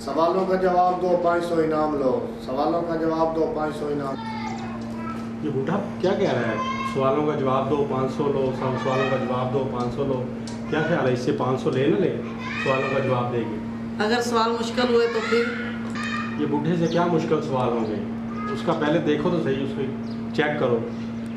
सवालों का जवाब दो 500 इनाम लो। सवालों का जवाब दो 500 इनाम। ये बूढ़ा क्या कह रहा है? सवालों का जवाब दो 500 लो, सब सवालों का जवाब दो 500 लो। क्या ख्याल है, इससे 500 ले ना ले? सवालों का जवाब देगी। अगर सवाल मुश्किल हुए तो फिर ये बूढ़े से क्या मुश्किल सवाल होंगे? उसका पहले देखो तो सही, उसको चेक करो।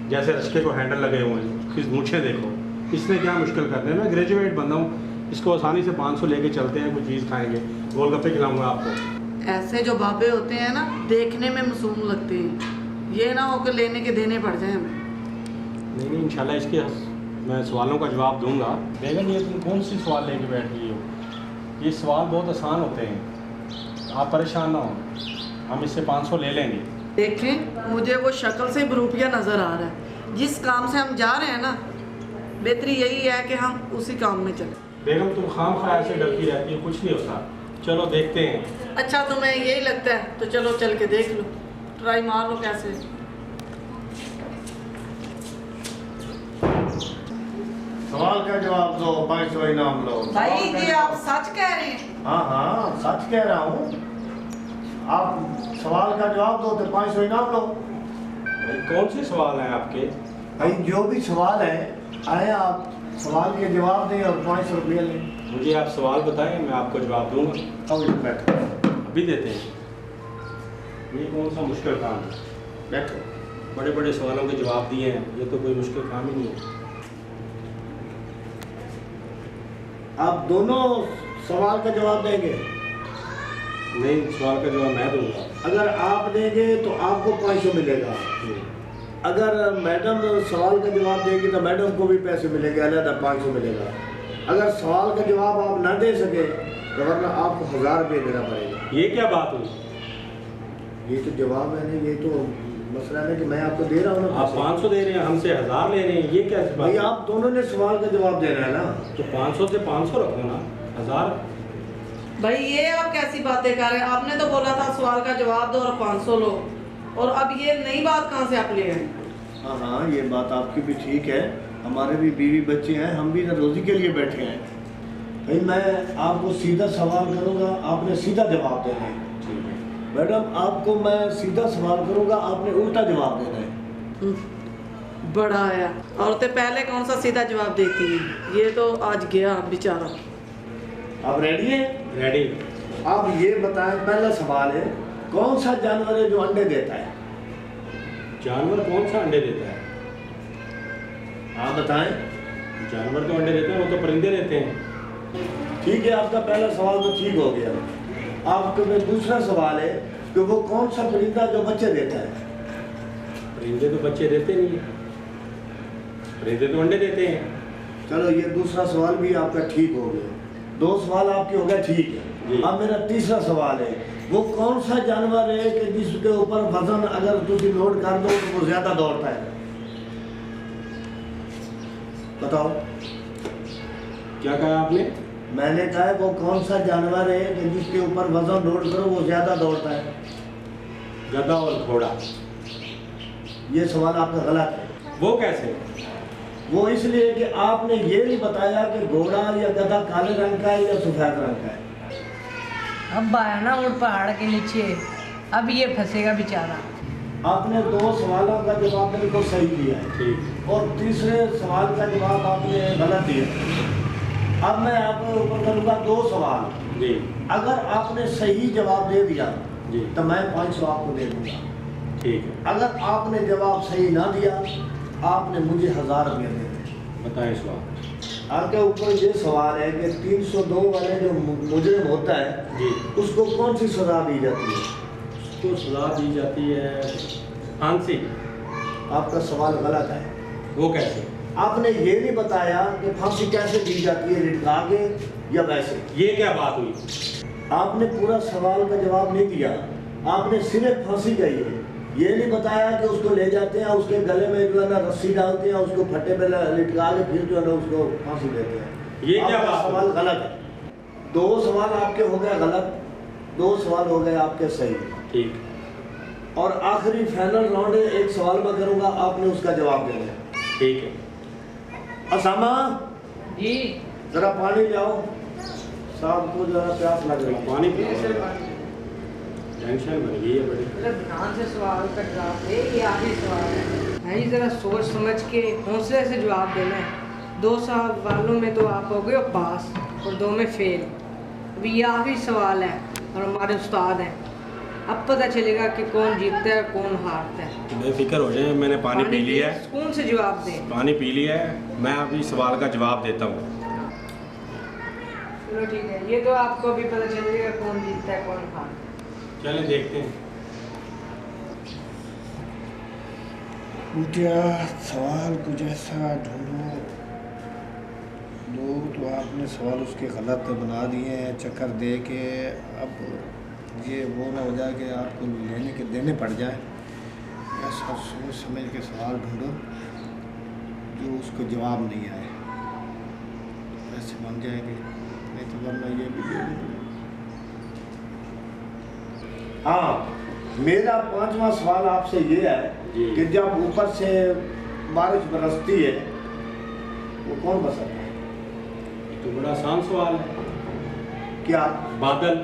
जैसे रस्के को हैंडल लगे हुए हैं, उसकी मूछें देखो। इसने क्या मुश्किल करना है? मैं ग्रेजुएट बंदा हूँ, इसको आसानी से 500 लेके चलते हैं, कोई चीज़ खाएंगे, गोलगप्पे खिलाऊंगा आपको। ऐसे जो बाबे होते हैं ना, देखने में मासूम लगते हैं, ये ना हो कि लेने के देने पड़ जाए हमें। नहीं इंशाल्लाह इसके मैं सवालों का जवाब दूंगा। बेगम ये तुम कौन सी सवाल लेके बैठ गई हो? ये सवाल बहुत आसान होते हैं, आप परेशान ना हो, हम इससे 500 ले लेंगे। देखें, मुझे वो शक्ल से बरूपिया नज़र आ रहा है। जिस काम से हम जा रहे हैं ना, बेहतरी यही है कि हम उसी काम में चलें। बेगम तुम खाम खा ऐसे डरती रहती है, कुछ नहीं होता। चलो देखते हैं। अच्छा तुम्हें यही लगता है तो चलो चल के देख लो, ट्राई मार लो कैसे। सवाल का जवाब दो 500 इनाम लो। भाई जी आप सच कह रहे हैं? हाँ हाँ सच कह रहा हूँ। आप सवाल का जवाब दो तो 500 इनाम लो। भाई कौन से सवाल हैं आपके? भाई जो भी सवाल है आए, आप सवाल के जवाब दें और 500 रुपये लें। मुझे आप सवाल बताएं, मैं आपको जवाब दूंगा। अब बैठो अभी देते हैं। ये कौन सा मुश्किल काम है? बैठो। बड़े बड़े सवालों के जवाब दिए हैं, ये तो कोई मुश्किल काम ही नहीं है। आप दोनों सवाल का जवाब देंगे? नहीं, सवाल का जवाब मैं दूंगा। अगर आप देंगे तो आपको 500 मिलेगा। अगर मैडम सवाल का जवाब देगी तो मैडम को भी पैसे मिलेंगे, अलग 500 मिलेगा। अगर सवाल का जवाब आप ना दे सके तो वरना आपको 1000 रुपये देना पड़ेगा। ये क्या बात हुई? ये तो जवाब है ना, ये तो मसला है कि मैं आपको दे रहा हूँ ना। आप 500 दे रहे हैं, हमसे 1000 ले रहे हैं, ये क्या बात? भाई आप दोनों ने सवाल का जवाब देना है ना। तो 500 से 500 रखो ना, 1000। भाई ये आप कैसी बातें कर रहे हैं? आपने तो बोला था सवाल का जवाब दो और 500 लो, और अब ये नई बात कहाँ से आप ले आए? हाँ हाँ ये बात आपकी भी ठीक है, हमारे भी बीवी बच्चे हैं, हम भी ना रोजी के लिए बैठे हैं। भाई मैं आपको सीधा सवाल करूँगा, आपने सीधा जवाब देना है। ठीक है मैडम आपको मैं सीधा सवाल करूँगा, आपने उल्टा जवाब देना है। बड़ा आया, औरतें पहले कौन सा सीधा जवाब देती हैं, ये तो आज गया बेचारा। आप रेडी हैं? रेडी। आप ये बताएं, पहला सवाल है, कौन सा जानवर है जो अंडे देता है? जानवर कौन सा अंडे देता है? आप बताएं। जानवर तो अंडे देते हैं, वो तो परिंदे देते हैं। ठीक है, आपका पहला सवाल तो ठीक हो गया। आपका फिर दूसरा सवाल है कि वो कौन सा परिंदा जो बच्चे देता है? परिंदे तो बच्चे देते नहीं है, परिंदे तो अंडे देते हैं। चलो ये दूसरा सवाल भी आपका ठीक हो गया, 2 सवाल आपके हो गए ठीक है। अब मेरा तीसरा सवाल है, वो कौन सा जानवर है कि जिसके ऊपर वजन अगर तुम लोड कर दो तो वो ज्यादा दौड़ता है? बताओ। क्या कहा आपने? मैंने कहा है वो कौन सा जानवर है कि जिसके ऊपर वजन लोड करो वो ज्यादा दौड़ता है? गधा और घोड़ा। ये सवाल आपका गलत है। वो कैसे? वो इसलिए कि आपने ये नहीं बताया कि घोड़ा या गधा काले रंग का है या सफेद रंग का है। अब आया ना उड़ पहाड़ के नीचे, अब ये फंसेगा बेचारा। आपने 2 सवालों का जवाब बिल्कुल सही दिया है, ठीक। और तीसरे सवाल का जवाब आपने गलत दिया। अब मैं आपके ऊपर करूँगा 2 सवाल जी। अगर आपने सही जवाब दे दिया जी तो मैं 500 आपको दे दूँगा। ठीक है, अगर आपने जवाब सही ना दिया आपने मुझे 1000 रुपये दे दें। बताएं सवाल। आपके ऊपर ये सवाल है कि 302 वाले जो मुजरिम होता है जी, उसको कौन सी सजा दी जाती है? उसको सजा दी जाती है फांसी। आपका सवाल गलत है। वो कैसे? आपने ये नहीं बताया कि फांसी कैसे दी जाती है, लटका के या वैसे। ये क्या बात हुई? आपने पूरा सवाल का जवाब नहीं दिया, आपने सिर्फ फांसी कही है। ये नहीं बताया कि उसको ले जाते हैं, उसके गले में जो है ना रस्सी डालते हैं, उसको फट्टे पे लटका के फिर जो है ना उसको फांसी देते हैं। ये क्या बात? सवाल गलत है। 2 सवाल आपके हो गए गलत, 2 सवाल हो गए आपके सही। ठीक। और आखिरी फाइनल राउंड है, एक सवाल मैं करूँगा, आपने उसका जवाब देना है। ठीक है। असामा जी जरा पानी ले आओ। साहब को ज़रा प्यास लग रही है। पानी पिलाओ। टेंशन बन गई है बड़ी। ध्यान से सवाल का जवाब दे, ये आखिरी सवाल है भाई, जरा सोच समझ के हौसले से जवाब देना है। 2 सवालों में तो आप हो गए हो पास और 2 में फेल। अभी ये आखिरी सवाल है और हमारे उस्ताद हैं, अब पता चलेगा कि कौन जीतता है कौन हारता है। बेफिक्र हो जाए, मैंने पानी पी लिया है। सुकून से जवाब दें। पानी पी लिया है, मैं अभी सवाल का जवाब देता हूँ। चलो ठीक है, ये तो आपको अभी पता चलेगा कौन जीतता है कौन हारता है। चले देखते हैं। क्या सवाल कुछ ऐसा ढूंढो। दो तो आपने सवाल उसके गलत बना दिए हैं चक्कर दे के, अब ये वो ना हो जाए कि आपको लेने के देने पड़ जाए। ऐसा सोच समझ के सवाल ढूंढो जो उसको जवाब नहीं आए, ऐसे बन जाएंगे, नहीं तो वरना ये भी लेने पड़ेगा। हाँ, मेरा 5वां सवाल आपसे ये है कि जब ऊपर से बारिश बरसती है वो कौन बसाता है? तो बड़ा आसान सवाल है। क्या बादल।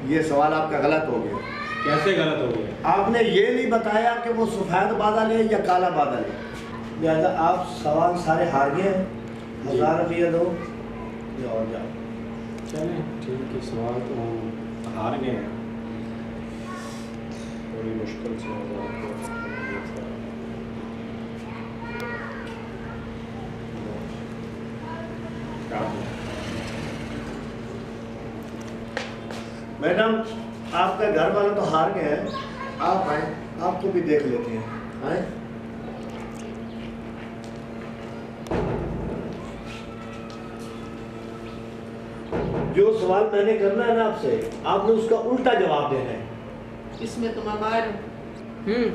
ये सवाल आपका गलत हो गया। कैसे गलत हो गया? आपने ये नहीं बताया कि वो सफ़ेद बादल है या काला बादल है, लिहाजा आप सवाल सारे हार गए हैं। 1000 रुपया दो या और जाओ। चलें ठीक है, सवाल तो हम हार गए हैं। बड़ी मुश्किल से मैडम, आपका घर वाले तो हार गए हैं, आप आए, आपको भी देख लेते हैं। आए, जो सवाल मैंने करना है ना आपसे, आपने उसका उल्टा जवाब देना है। इसमें तो मैं माहिर हूँ।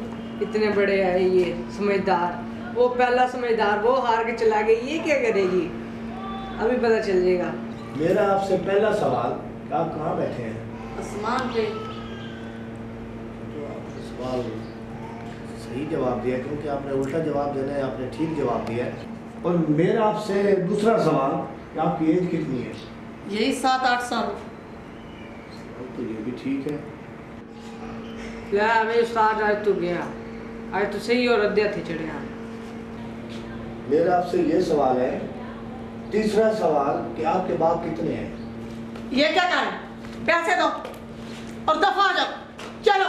इतने बड़े है ये समझदार, वो पहला समझदार वो हार के चला गई, ये क्या करेगी अभी पता चल जाएगा। मेरा आपसे पहला सवाल, आप कहाँ बैठे हैं? आसमान पे। तो आपने सवाल सही जवाब दिया, क्योंकि आपने उल्टा जवाब देना है, आपने ठीक जवाब दिया है। और मेरा आपसे दूसरा सवाल कि आपकी एज कितनी है? यही 7-8 साल। तो ये भी ठीक है। ले अबे उस्ताद, आज तो गया, आज तो सही और अद्या थे चढ़े। मेरा आपसे ये सवाल है, तीसरा सवाल कि आपके बाप कितने हैं? ये क्या करें? पैसे दो और दफा हो जाओ। चलो।